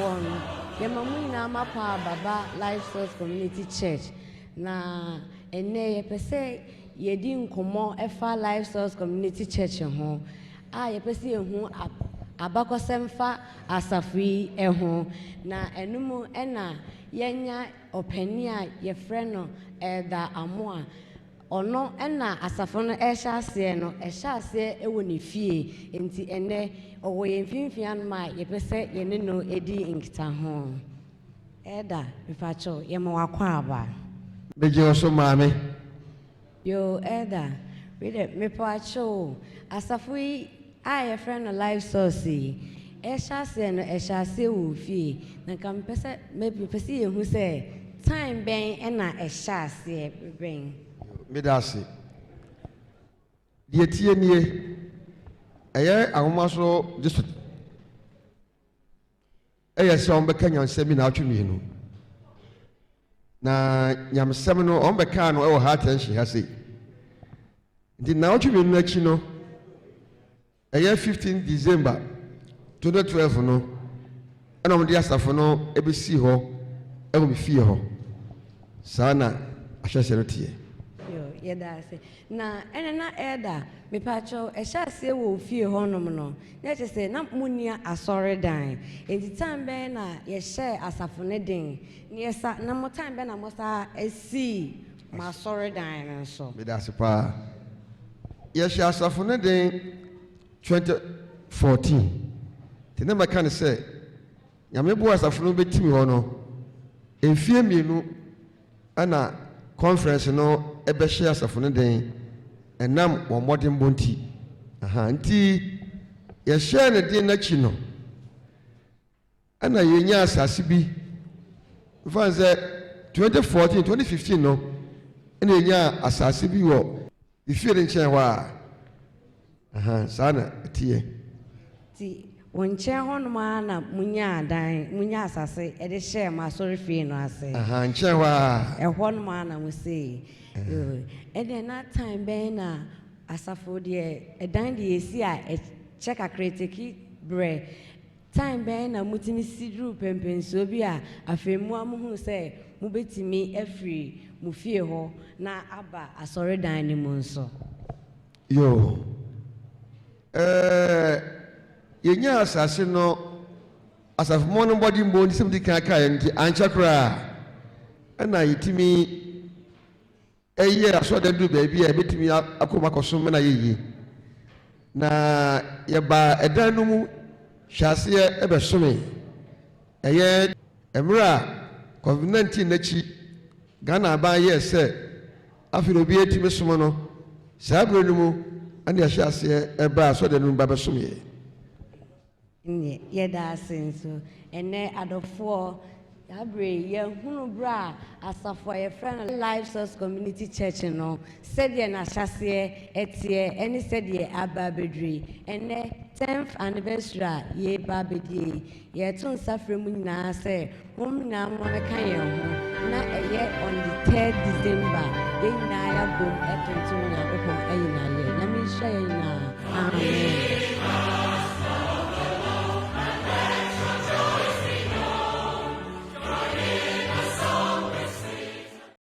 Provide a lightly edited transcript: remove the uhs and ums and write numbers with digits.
one. Yamamuna Mapa Baba Life Source Community Church. Na ene yepese yedi nkomo efa Life Source Community Church ho. Yepese ehu abakosemfa asafui eho. Na enumu ena yenya opani a yefre no Elder Amoh. Ono ena asafono ehyaase no ehyaase ewo ne fie enti ene owo yemfinfian ma yepese yene no edi nkita ho Elder mefacho yema wakwa aba beje oso maame yo Elder mefacho asafui aye friend Life Source ehyaase no ehyaase wo fie na kampese mepese yehu se time ben ena ehyaase ben Medasi. Die tie nie. Eye ahomaso district. Eye se on beka nyansemi na atwemi no. Na nyamsem no on beka no e wo heart tension ha sei. Ndi na atwemi no achi no. Eye 15 December 2012 no. Ana mo di asafo no ebesi ho e wo me fie ho. Sana ahwese no tie. Yedase na enena Elder mepacho ehyaase wo fie honom no na chese na munia asore dan enti time na ye share asafo ne den na yesa na mo time na mo sa esi ma asore dan so medase pa ye share asafo ne den 2014 tena maka ne se nyame bo asafo no betimi ho no enfie mienu ana conference no ebe share asafo ne den enam wo modern bonti nti ye share ne den na chi no ana yenya asase bi fanze 2014 2015 no ena yenya asase bi wo ifie ne nchen wa sana tie ti wonche honoma na munya dan munya asase e de share ma sorry fie no ase nchen wa e honoma na mu say and then that time ben na asafo de edan de esi a check a critic bre time ben na mutimi sidru pempenso bi a afemu amuhu say mu betimi afri mu fie ho na aba asore dan ni mu nso yo yenya asase no asafo mo no body mbo ni semdi kan nti anchakra na yitimi aso da du baby e betimi akoma kosom na yeyi na yeba edan no mu hwase e be some eye emra COVID-19 na chi Ghana ba ye se afiro bi etimi som no sabro no mu ani hwase e ba aso da no ba be some ye da senso ene adofo Abre ye hunu bra asafo ye friend Life Source Community Church no said ye na hyase etie any said ye ababedri ene 10th anniversary ye babedi ye tun safre mu nyina se mum na mo meka ye ho na eye on the 3rd December ye na ya bom eto na bepon ayi na ye na mi hye ye na amen